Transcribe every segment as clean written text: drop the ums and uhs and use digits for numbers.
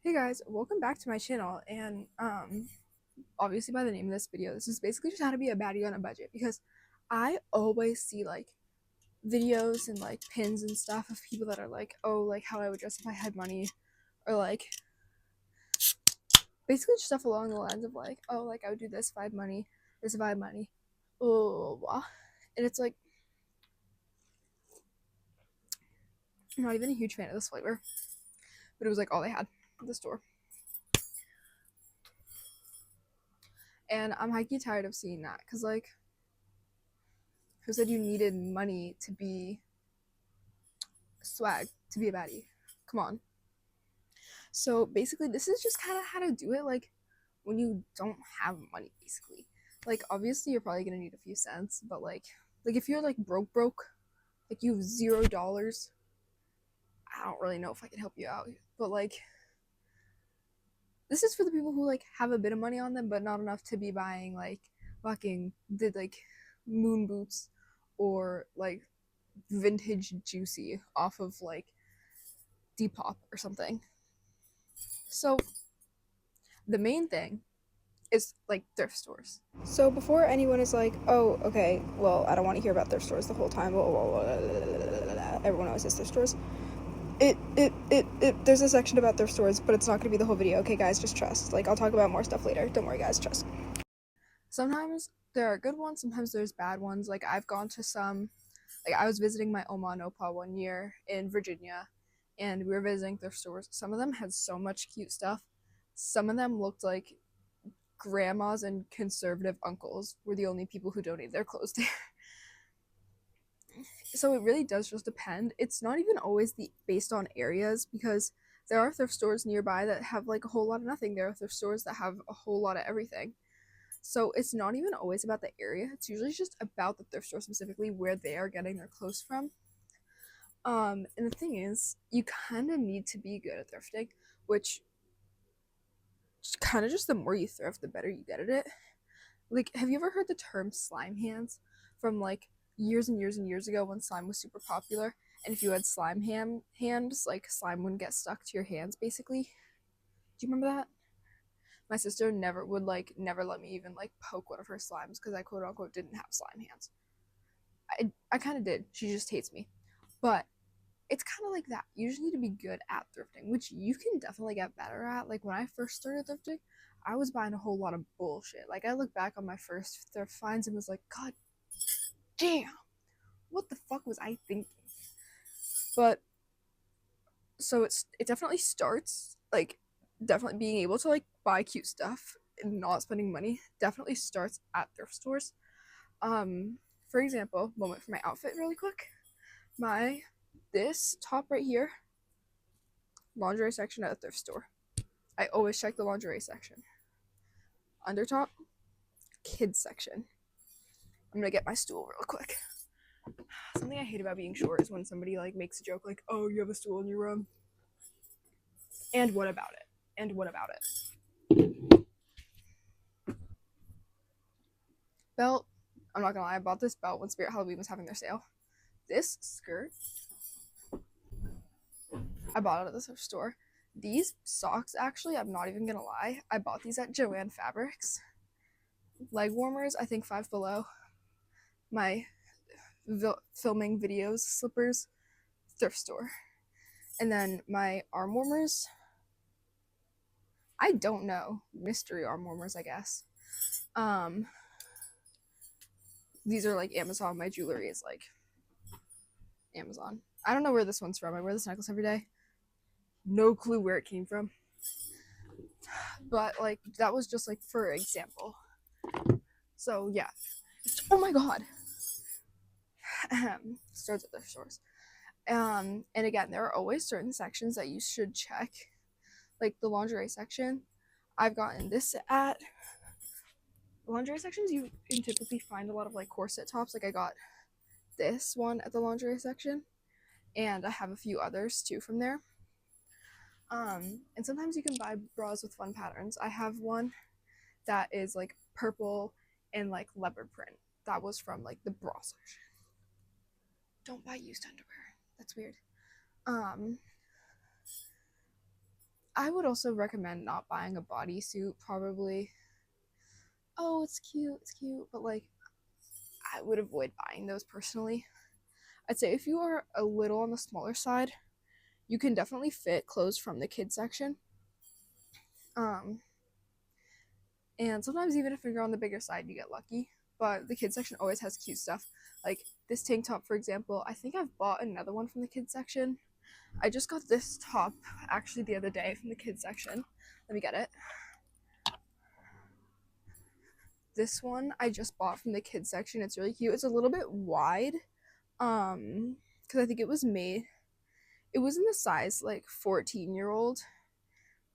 Hey guys, welcome back to my channel. And obviously by the name of this video, this is basically just how to be a baddie on a budget, because I always see like videos and like pins and stuff of people that are like, oh, like how I would dress if I had money, or like basically just stuff along the lines of like, oh, like I would do this if I had money, this if I had money, oh, blah. And it's like, I'm not even a huge fan of this flavor, but it was like all they had at the store. And I'm highly tired of seeing that, because like, who said you needed money to be swag, to be a baddie? Come on. So basically, this is just kind of how to do it, like when you don't have money, basically. Like obviously you're probably gonna need a few cents, but like if you're like broke, like you have $0, I don't really know if I can help you out. But like, this is for the people who like have a bit of money on them but not enough to be buying like fucking the like moon boots or like vintage juicy off of like Depop or something. So the main thing is like thrift stores. So before anyone is like, oh, okay, well, I don't want to hear about thrift stores the whole time. Everyone always says thrift stores. There's a section about thrift stores, but it's not going to be the whole video. Okay, guys, just trust. Like, I'll talk about more stuff later. Don't worry, guys, trust. Sometimes there are good ones, sometimes there's bad ones. Like, I've gone to some, like, I was visiting my Oma and Opa one year in Virginia, and we were visiting thrift stores. Some of them had so much cute stuff. Some of them looked like grandmas and conservative uncles were the only people who donated their clothes there. So it really does just depend. It's not even always based on areas, because there are thrift stores nearby that have like a whole lot of nothing. There are thrift stores that have a whole lot of everything. So it's not even always about the area. It's usually just about the thrift store, specifically where they are getting their clothes from. And the thing is, you kind of need to be good at thrifting, which kind of just the more you thrift, the better you get at it. Like, have you ever heard the term slime hands from like years and years and years ago when slime was super popular? And if you had hands, like slime wouldn't get stuck to your hands, basically. Do you remember that? My sister never let me even like poke one of her slimes because I quote unquote didn't have slime hands. I kind of did. She just hates me. But it's kind of like that. You just need to be good at thrifting, which you can definitely get better at. Like when I first started thrifting, I was buying a whole lot of bullshit. Like I look back on my first thrift finds and was like, God damn, what the fuck was I thinking? But so it definitely starts like definitely being able to like buy cute stuff and not spending money definitely starts at thrift stores. For example, moment for my outfit really quick. My this top right here, lingerie section at a thrift store. I always check the lingerie section. Under top, kids section. I'm gonna get my stool real quick. Something I hate about being short is when somebody like makes a joke like, "Oh, you have a stool in your room." And what about it? And what about it? Belt. I'm not gonna lie, I bought this belt when Spirit Halloween was having their sale. This skirt, I bought it at the thrift store. These socks, actually, I'm not even gonna lie, I bought these at Joann Fabrics. Leg warmers, I think Five Below. My filming videos slippers, thrift store. And then my arm warmers, I don't know, mystery arm warmers, I guess. These are like Amazon. My jewelry is like Amazon. I don't know where this one's from. I wear this necklace every day. No clue where it came from. But like that was just like for example. So yeah. Oh my god. Starts at thrift stores. And again, there are always certain sections that you should check. Like the lingerie section. I've gotten this at lingerie sections. You can typically find a lot of like corset tops. Like I got this one at the lingerie section, and I have a few others too from there. And sometimes you can buy bras with fun patterns. I have one that is like purple and like leopard print. That was from like the bra section. Don't buy used underwear. That's weird. I would also recommend not buying a bodysuit, probably. Oh, it's cute, but like I would avoid buying those personally. I'd say if you are a little on the smaller side, you can definitely fit clothes from the kids section. Um, and sometimes even if you're on the bigger side, you get lucky. But the kids section always has cute stuff. Like this tank top, for example. I think I've bought another one from the kids section. I just got this top actually the other day from the kids section. Let me get it. This one I just bought from the kids section. It's really cute. It's a little bit wide. Because I think it was made. It was in the size like 14-year-old,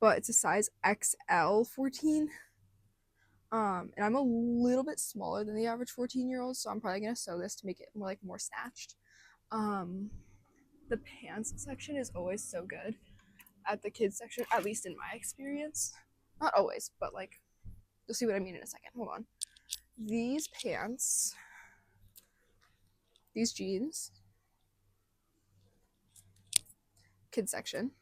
but it's a size XL 14. And I'm a little bit smaller than the average 14-year-old, so I'm probably gonna sew this to make it more snatched. Um, the pants section is always so good at the kids section, at least in my experience. Not always, but like you'll see what I mean in a second. Hold on. These pants, these jeans, kids section.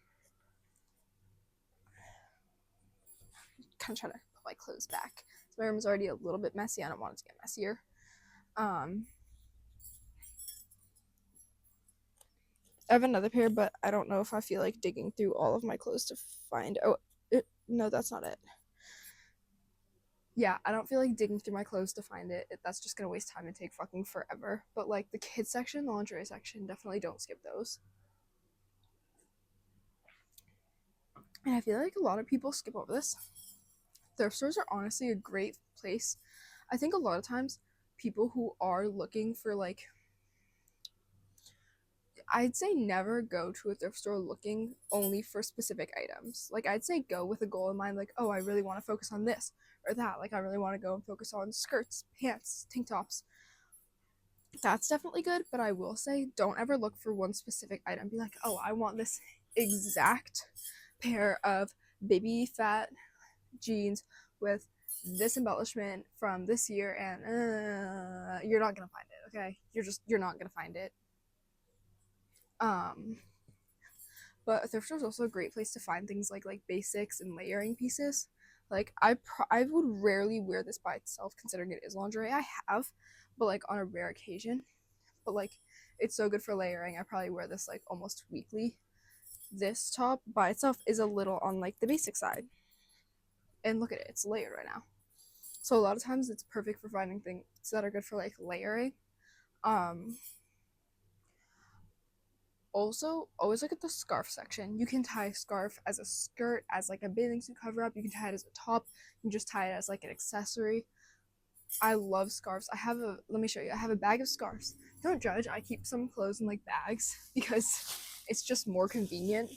Kind of trying to put my clothes back. So my room's already a little bit messy. I don't want it to get messier. I have another pair, but I don't know if I feel like digging through all of my clothes to find. Oh, no, that's not it. Yeah, I don't feel like digging through my clothes to find it. That's just gonna waste time and take fucking forever. But like the kids section, the lingerie section, definitely don't skip those. And I feel like a lot of people skip over this. Thrift stores are honestly a great place. I think a lot of times people who are looking for like, I'd say never go to a thrift store looking only for specific items. Like I'd say go with a goal in mind, like, oh, I really want to focus on this or that. Like I really want to go and focus on skirts, pants, tank tops. That's definitely good, but I will say don't ever look for one specific item. Be like, oh, I want this exact pair of baby fat jeans with this embellishment from this year, and you're not gonna find it. Okay, you're not gonna find it. um but a thrift store is also a great place to find things like basics and layering pieces. Like I would rarely wear this by itself considering it is lingerie. I have, but like on a rare occasion. But like it's so good for layering. I probably wear this like almost weekly. This top by itself is a little on like the basic side, and look at it, it's layered right now. So a lot of times it's perfect for finding things that are good for like layering. um Also, always look at the scarf section. You can tie a scarf as a skirt, as like a bathing suit cover up. You can tie it as a top. You can just tie it as like an accessory. I love scarves. Let me show you. I have a bag of scarves. Don't judge. I keep some clothes in like bags because it's just more convenient.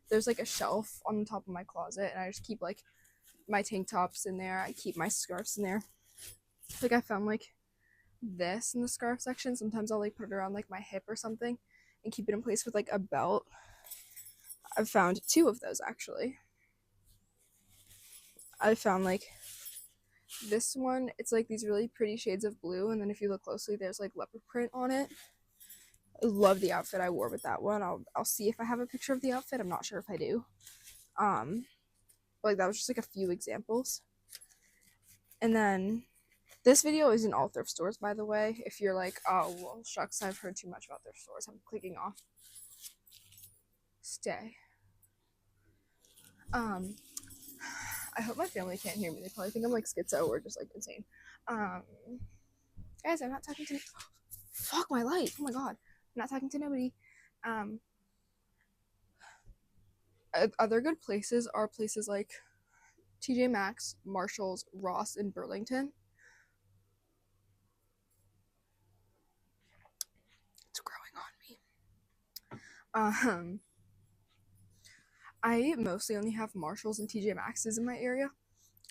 There's like a shelf on the top of my closet, and I just keep like my tank tops in there. I keep my scarves in there. Like I found like this in the scarf section. Sometimes I'll like put it around like my hip or something and keep it in place with like a belt. I've found two of those actually. I found like this one, it's like these really pretty shades of blue, and then if you look closely, there's like leopard print on it. I love the outfit I wore with that one. I'll see if I have a picture of the outfit. I'm not sure if I do. But like that was just like a few examples. And then this video isn't all thrift stores, by the way. If you're like, oh well, shucks, I've heard too much about thrift stores, I'm clicking off. Stay. I hope my family can't hear me. They probably think I'm like schizo or just like insane. Guys, I'm not talking to. Fuck my life! Oh my god, I'm not talking to nobody. Other good places are places like TJ Maxx, Marshalls, Ross, and Burlington. It's growing on me. I mostly only have Marshalls and TJ Maxx's in my area.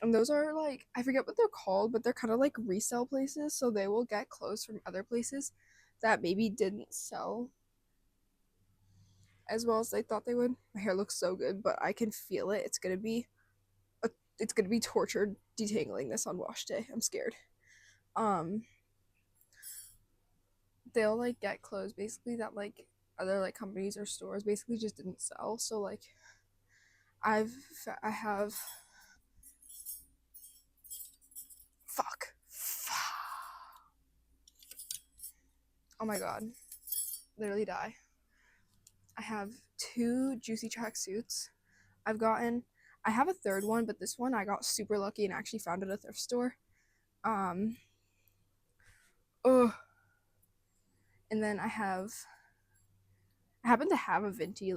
And those are like, I forget what they're called, but they're kind of like resale places. So they will get clothes from other places that maybe didn't sell as well as they thought they would. My hair looks so good, but I can feel it. It's gonna be tortured detangling this on wash day. I'm scared. They'll like get clothes basically that like other like companies or stores basically just didn't sell. So like I have fuck. Oh my god, literally die. I have 2 juicy tracksuits. I have a third one, but this one I got super lucky and actually found at a thrift store. Um, oh, and then I happen to have a vintage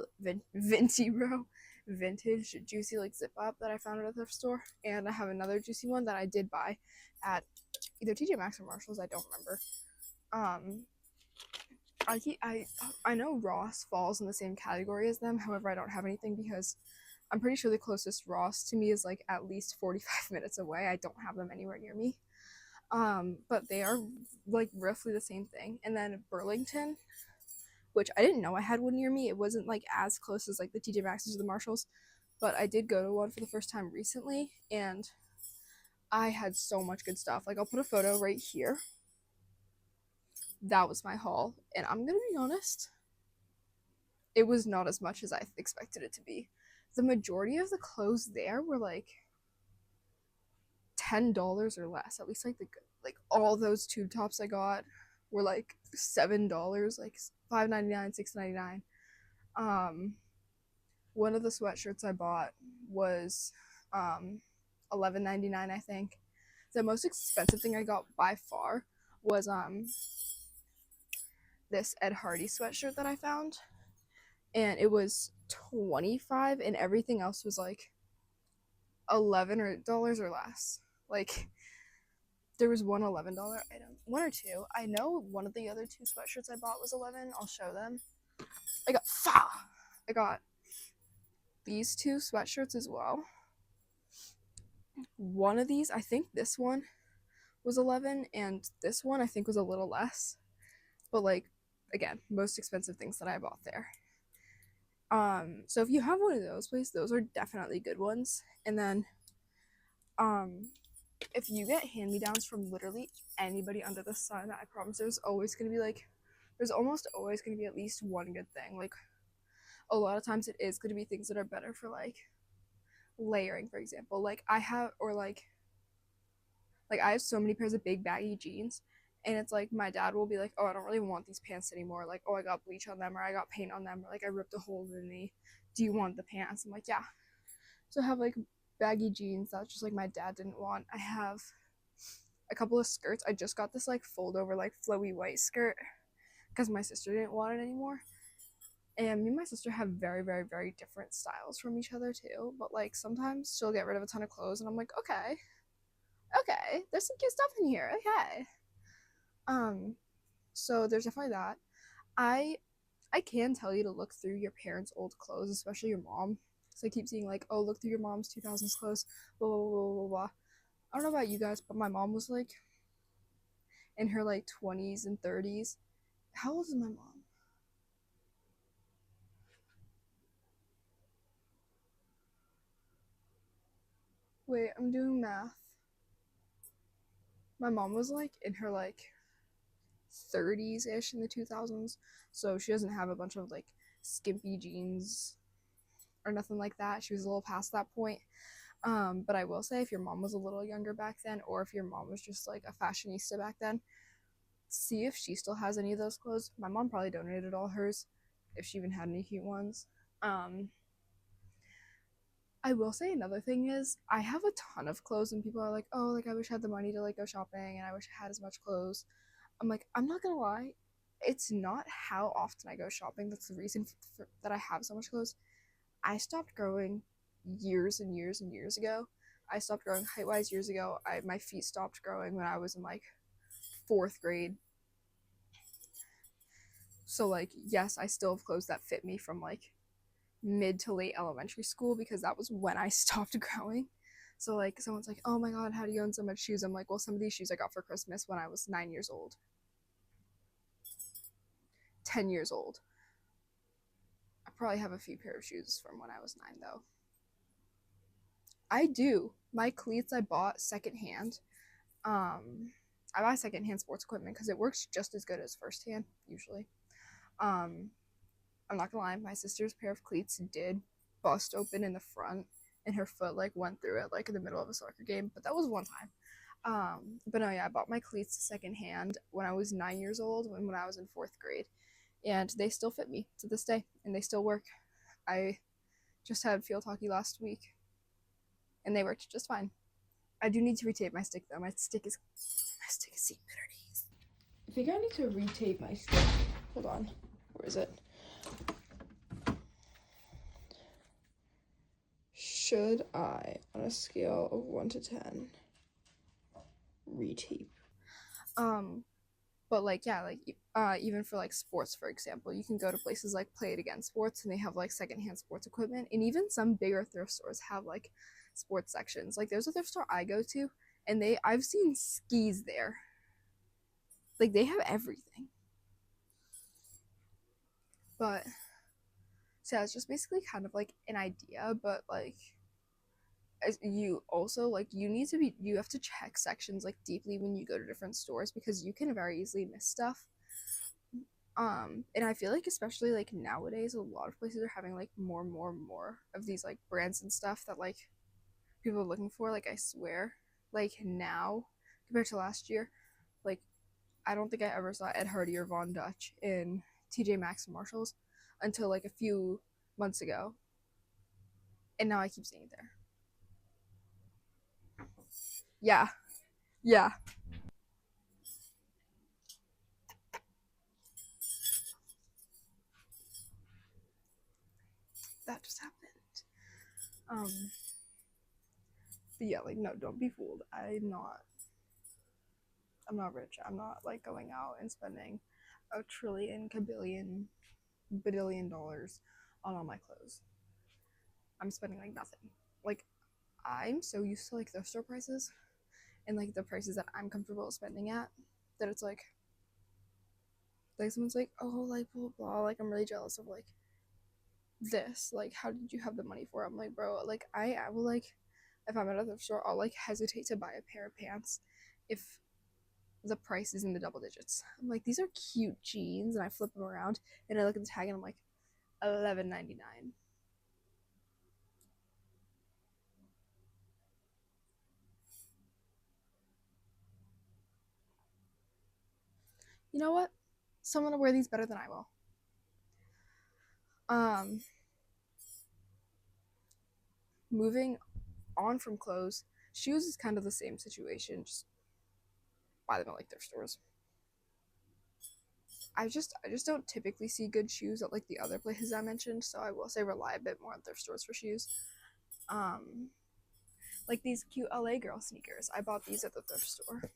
juicy like zip up that I found at a thrift store, and I have another juicy one that I did buy at either TJ Maxx or Marshalls. I don't remember. Um, I know Ross falls in the same category as them. However, I don't have anything because I'm pretty sure the closest Ross to me is like at least 45 minutes away. I don't have them anywhere near me. But they are like roughly the same thing. And then Burlington, which I didn't know I had one near me. It wasn't like as close as like the TJ Maxx's or the Marshalls, but I did go to one for the first time recently, and I had so much good stuff. Like I'll put a photo right here. That was my haul, and I'm gonna be honest, it was not as much as I expected it to be. The majority of the clothes there were like $10 or less. At least like all those tube tops I got were like $7, like $5.99, $6.99. One of the sweatshirts I bought was $11.99, I think. The most expensive thing I got by far was this Ed Hardy sweatshirt that I found, and it was 25, and everything else was like $11 or less. Like there was one $11 item, one or two. I know one of the other 2 sweatshirts I bought was 11. I'll show them. I got these 2 sweatshirts as well. One of these, I think this one was 11, and this one I think was a little less. But like again, most expensive things that I bought there. So if you have one of those, please, those are definitely good ones. And then if you get hand-me-downs from literally anybody under the sun, I promise there's almost always gonna be at least one good thing. Like a lot of times it is gonna be things that are better for like layering, for example. Like I have so many pairs of big baggy jeans, and it's like my dad will be like, oh, I don't really want these pants anymore, like, oh, I got bleach on them, or I got paint on them, or like I ripped a hole in me, do you want the pants? I'm like, yeah. So I have like baggy jeans that's just like my dad didn't want. I have a couple of skirts. I just got this like fold over like flowy white skirt because my sister didn't want it anymore, and me and my sister have very, very, very different styles from each other too. But like sometimes she'll get rid of a ton of clothes and I'm like, okay, there's some cute stuff in here, okay. So there's definitely that. I can tell you to look through your parents' old clothes, especially your mom. So I keep seeing like, oh, look through your mom's 2000s clothes, blah blah blah blah blah. I don't know about you guys, but my mom was like in her like 20s and 30s. How old is my mom? Wait, I'm doing math. My mom was like in her like 30s ish in the 2000s, so she doesn't have a bunch of like skimpy jeans or nothing like that. She was a little past that point. But I will say, if your mom was a little younger back then, or if your mom was just like a fashionista back then, see if she still has any of those clothes. My mom probably donated all hers, if she even had any cute ones. I will say another thing is, I have a ton of clothes, and people are like, oh, like I wish I had the money to like go shopping, and I wish I had as much clothes. I'm like, I'm not gonna lie, it's not how often I go shopping that's the reason that I have so much clothes. I stopped growing years and years and years ago. I stopped growing height-wise years ago. My feet stopped growing when I was in like 4th grade. So like, yes, I still have clothes that fit me from like mid to late elementary school because that was when I stopped growing. So like, someone's like, oh my god, how do you own so much shoes? I'm like, well, some of these shoes I got for Christmas when I was 9 years old. 10 years old. I probably have a few pair of shoes from when I was 9 though. I do. My cleats I bought secondhand. I buy secondhand sports equipment because it works just as good as firsthand usually. I'm not gonna lie, my sister's pair of cleats did bust open in the front and her foot like went through it like in the middle of a soccer game, but that was one time. But no, yeah, I bought my cleats secondhand when I was 9 years old, when I was in fourth grade, and they still fit me to this day, and they still work. I just had field hockey last week, and they worked just fine. I do need to retape my stick though. My stick is seeing better days. I think I need to retape my stick. Hold on, where is it? Should I, on a scale of 1 to 10, retape? But like, yeah, like even for like sports, for example, you can go to places like Play It Again Sports, and they have like secondhand sports equipment, and even some bigger thrift stores have like sports sections. Like there's a thrift store I go to, and I've seen skis there. Like they have everything. But so yeah, it's just basically kind of like an idea, but like you also like you have to check sections like deeply when you go to different stores, because you can very easily miss stuff. And I feel like especially like nowadays a lot of places are having like more of these like brands and stuff that like people are looking for. Like I swear, like now compared to last year, like I don't think I ever saw Ed Hardy or Von Dutch in TJ Maxx and Marshalls until like a few months ago, and now I keep seeing it there. Yeah, yeah, that just happened. Um, but yeah, like no, don't be fooled. I'm not rich. I'm not like going out and spending a trillion, kabillion, badillion dollars on all my clothes. I'm spending like nothing. Like I'm so used to like thrift store prices and like the prices that I'm comfortable spending at, that it's like someone's like, oh, like blah blah, like I'm really jealous of like this. Like how did you have the money for it? I'm like, bro, like I will like, if I'm at a thrift store, I'll like hesitate to buy a pair of pants if the price is in the double digits. I'm like, these are cute jeans, and I flip them around and I look at the tag and I'm like, $11.99. You know what? Someone will wear these better than I will. Um, Moving on from clothes, shoes is kind of the same situation. Just buy them at like thrift stores. I just don't typically see good shoes at like the other places I mentioned, so I will say rely a bit more on thrift stores for shoes. Um, like these cute LA girl sneakers. I bought these at the thrift store.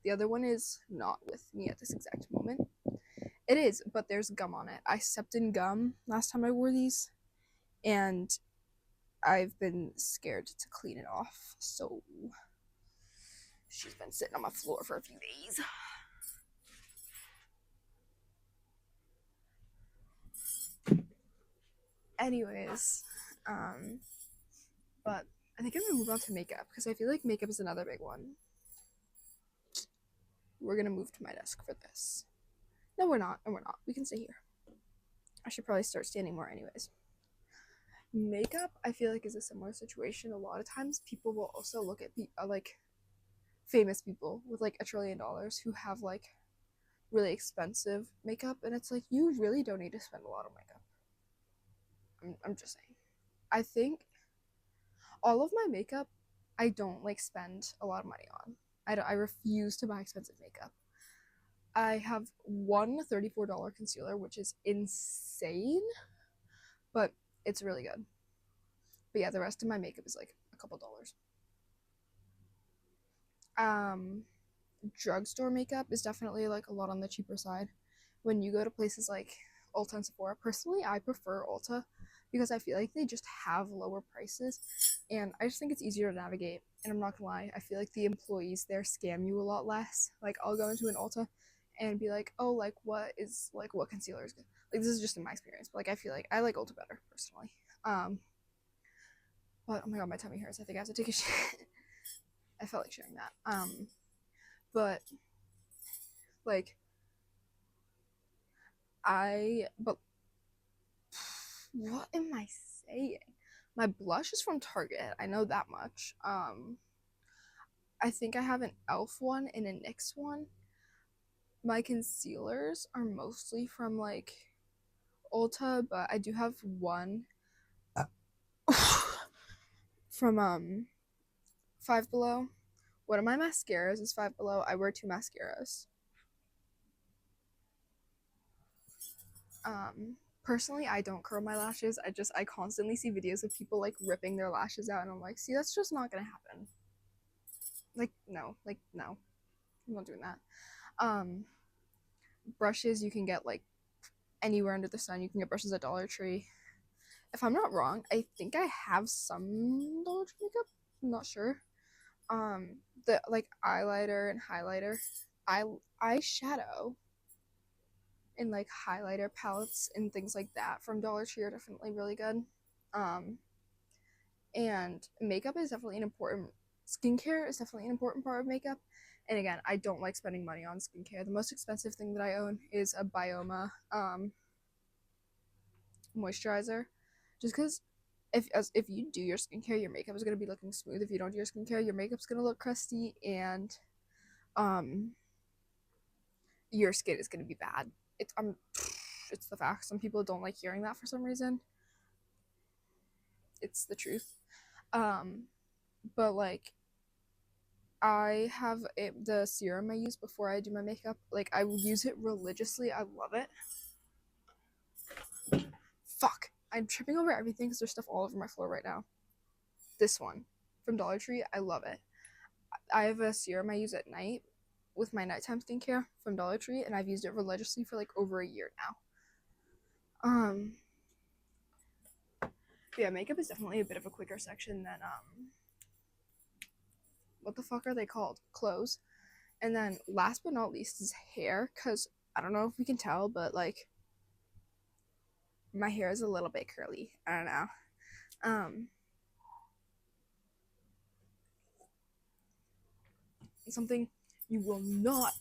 The other one is not with me at this exact moment. It is, but there's gum on it. I stepped in gum last time I wore these, and I've been scared to clean it off. So she's been sitting on my floor for a few days. Anyways, um, but I think I'm gonna move on to makeup because I feel like makeup is another big one. We're gonna move to my desk for this. No, we're not, and we're not. We can stay here. I should probably start standing more, anyways. Makeup, I feel like, is a similar situation. A lot of times, people will also look at like famous people with like $1 trillion who have like really expensive makeup, and it's like you really don't need to spend a lot of makeup. I'm just saying. I think all of my makeup, I don't like spend a lot of money on. I refuse to buy expensive makeup. I have one $34 concealer, which is insane, but it's really good. But yeah, the rest of my makeup is like a couple dollars. Um, Drugstore makeup is definitely like a lot on the cheaper side. When you go to places like Ulta and Sephora, personally, I prefer Ulta because I feel like they just have lower prices, and I just think it's easier to navigate. And I'm not gonna lie, I feel like the employees there scam you a lot less. Like I'll go into an Ulta and be like, oh, like what concealer is good. Like this is just in my experience, but like I feel like I like Ulta better personally. Um, but oh my god, my tummy hurts. I think I have to take a shit. I felt like sharing that. But like but What am I saying? My blush is from Target. I know that much. I think I have an e.l.f. one and a NYX one. My concealers are mostly from like Ulta, but I do have one from Five Below. One of my mascaras is Five Below. I wear two mascaras. Personally, I don't curl my lashes. I constantly see videos of people like ripping their lashes out, and I'm like, see, that's just not gonna happen. Like no, I'm not doing that. Brushes you can get like anywhere under the sun. You can get brushes at Dollar Tree. If I'm not wrong, I think I have some Dollar Tree makeup. I'm not sure. The like eyeliner and highlighter, eyeshadow and like highlighter palettes and things like that from Dollar Tree are definitely really good. Um, and makeup is definitely an important. Skincare is definitely an important part of makeup. And again, I don't like spending money on skincare. The most expensive thing that I own is a Bioma moisturizer, just because if you do your skincare, your makeup is gonna be looking smooth. If you don't do your skincare, your makeup's gonna look crusty, and um, your skin is gonna be bad. It's the fact. Some people don't like hearing that for some reason. It's the truth. But like I have the serum I use before I do my makeup. Like I use it religiously. I love it. Fuck. I'm tripping over everything because there's stuff all over my floor right now. This one from Dollar Tree. I love it. I have a serum I use at night with my nighttime skincare from Dollar Tree, and I've used it religiously for like over a year now. Yeah, makeup is definitely a bit of a quicker section than what the fuck are they called? Clothes. And then last but not least is hair, because I don't know if we can tell, but like my hair is a little bit curly. I don't know. Something you will not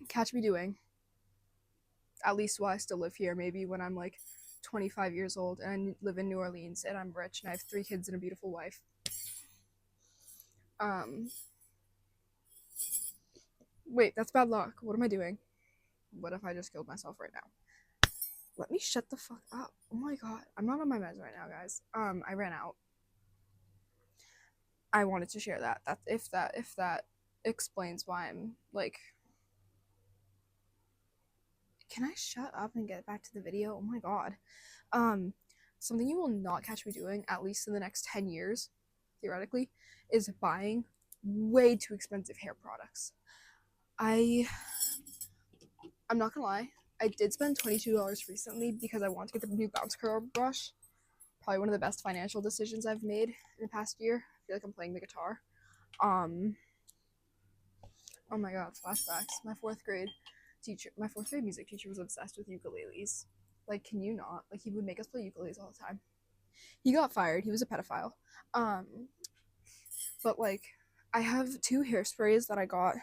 catch me doing, at least while I still live here, maybe when I'm like 25 years old and I live in New Orleans and I'm rich and I have 3 kids and a beautiful wife. Wait, that's bad luck. What am I doing? What if I just killed myself right now? Let me shut the fuck up. Oh my god. I'm not on my meds right now, guys. I ran out. I wanted to share that. If that explains why I'm like, can I shut up and get back to the video? Oh my god. Something you will not catch me doing, at least in the next 10 years, theoretically, is buying way too expensive hair products. I'm not gonna lie, I did spend $22 recently because I wanted to get the new bounce curl brush. Probably one of the best financial decisions I've made in the past year. I feel like I'm playing the guitar. Oh my god, flashbacks. My fourth grade music teacher was obsessed with ukuleles. Like, can you not? Like, he would make us play ukuleles all the time. He got fired. He was a pedophile. But like, I have 2 hairsprays that I got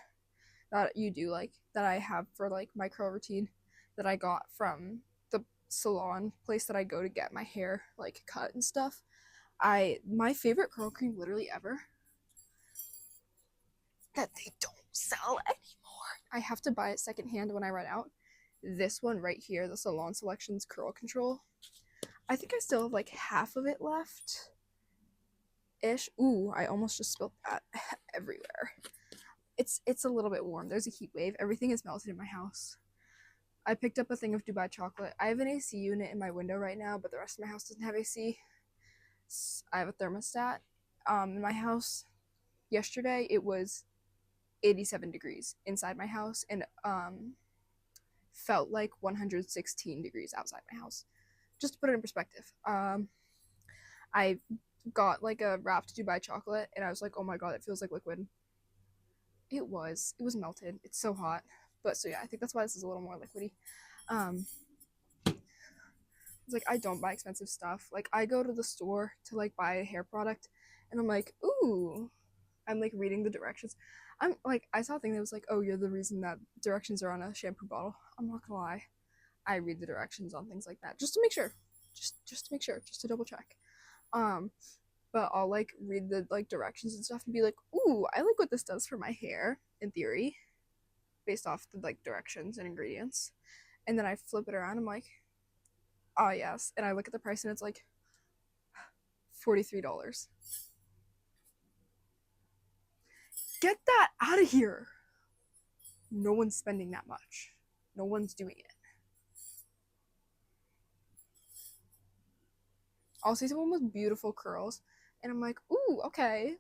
that you do like that I have for like my curl routine that I got from the salon place that I go to get my hair like cut and stuff. My favorite curl cream literally ever that they don't sell anymore. I have to buy it secondhand when I run out. This one right here, the Salon Selections Curl Control. I think I still have like half of it left. Ish. Ooh, I almost just spilled that everywhere. It's a little bit warm. There's a heat wave. Everything is melted in my house. I picked up a thing of Dubai chocolate. I have an AC unit in my window right now, but the rest of my house doesn't have AC. I have a thermostat. In my house, yesterday it was 87 degrees inside my house and felt like 116 degrees outside my house. Just to put it in perspective. I got like a wrapped Dubai chocolate and I was like, oh my god, it feels like liquid. It was melted. It's so hot. But so yeah, I think that's why this is a little more liquidy. It's like I don't buy expensive stuff. Like I go to the store to like buy a hair product and I'm like, ooh. I'm like reading the directions. I'm like, I saw a thing that was like, oh, you're the reason that directions are on a shampoo bottle. I'm not gonna lie. I read the directions on things like that just to make sure. just to make sure, just to double check. Um, but I'll like read the like directions and stuff and be like, ooh, I like what this does for my hair in theory, based off the like directions and ingredients. And then I flip it around. I'm like, oh yes. And I look at the price and it's like $43. Get that out of here. No one's spending that much. No one's doing it. I'll see someone with beautiful curls, and I'm like, ooh, okay,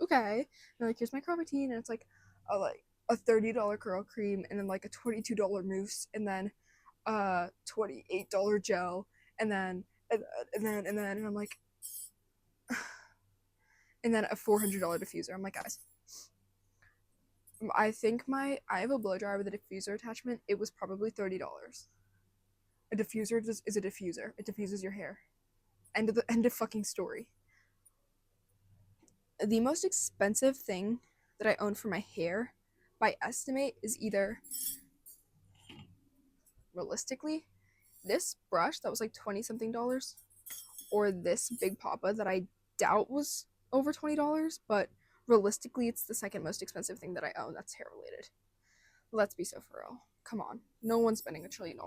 okay. And like, here's my curl routine, and it's like a $30 curl cream, and then like a $22 mousse, and then $28 gel, and then and I'm like, and then a $400 diffuser. I'm like, guys, I have a blow dryer with a diffuser attachment. It was probably $30. A diffuser is a diffuser. It diffuses your hair. End of fucking story. The most expensive thing that I own for my hair, by estimate, is either realistically this brush that was like 20 something dollars, or this Big Papa that I doubt was over $20, but realistically it's the second most expensive thing that I own that's hair related. Let's be so for real. Come on. No one's spending $1 trillion.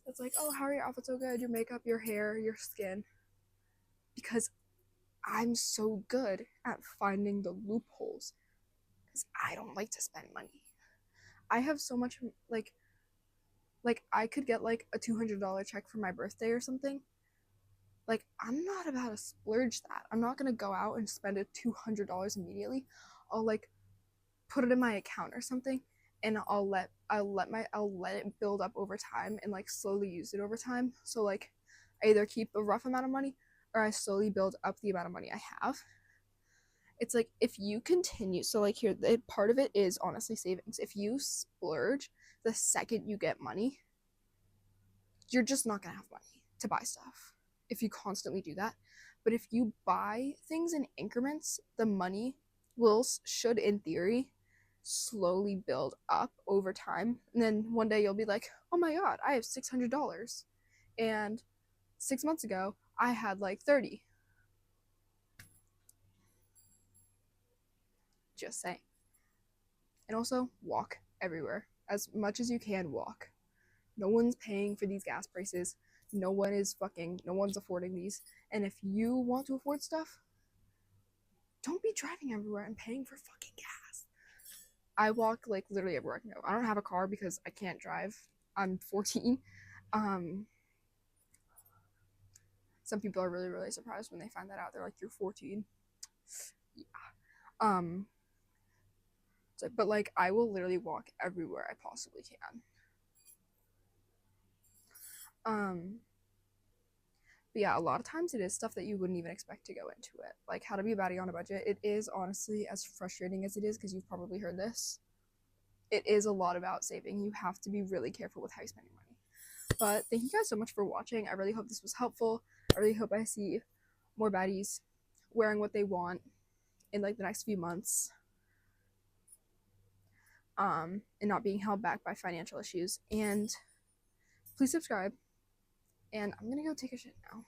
It's like, oh, how are your outfits so good? Your makeup, your hair, your skin. Because I'm so good at finding the loopholes. Because I don't like to spend money. I have so much, like I could get like a $200 check for my birthday or something. Like, I'm not about to splurge that. I'm not gonna go out and spend a $200 immediately. I'll like put it in my account or something, and I'll let it build up over time and like slowly use it over time. So like I either keep a rough amount of money or I slowly build up the amount of money I have. It's like if you continue, so like here, part of it is honestly savings. If you splurge the second you get money, you're just not gonna have money to buy stuff if you constantly do that. But if you buy things in increments, the money should in theory slowly build up over time. And then one day you'll be like, oh my god, I have $600. And 6 months ago, I had like 30. Just saying. And also, walk everywhere. As much as you can, walk. No one's paying for these gas prices. No one's affording these. And if you want to afford stuff, don't be driving everywhere and paying for fucking gas. I walk like literally everywhere I can go. I don't have a car because I can't drive. I'm 14. Some people are really, really surprised when they find that out. They're like, "You're 14." Yeah. But like, I will literally walk everywhere I possibly can. But yeah, a lot of times it is stuff that you wouldn't even expect to go into it. Like how to be a baddie on a budget. It is honestly as frustrating as it is, because you've probably heard this. It is a lot about saving. You have to be really careful with how you spend your money. But thank you guys so much for watching. I really hope this was helpful. I really hope I see more baddies wearing what they want in like the next few months. And not being held back by financial issues. And please subscribe. And I'm gonna go take a shit now.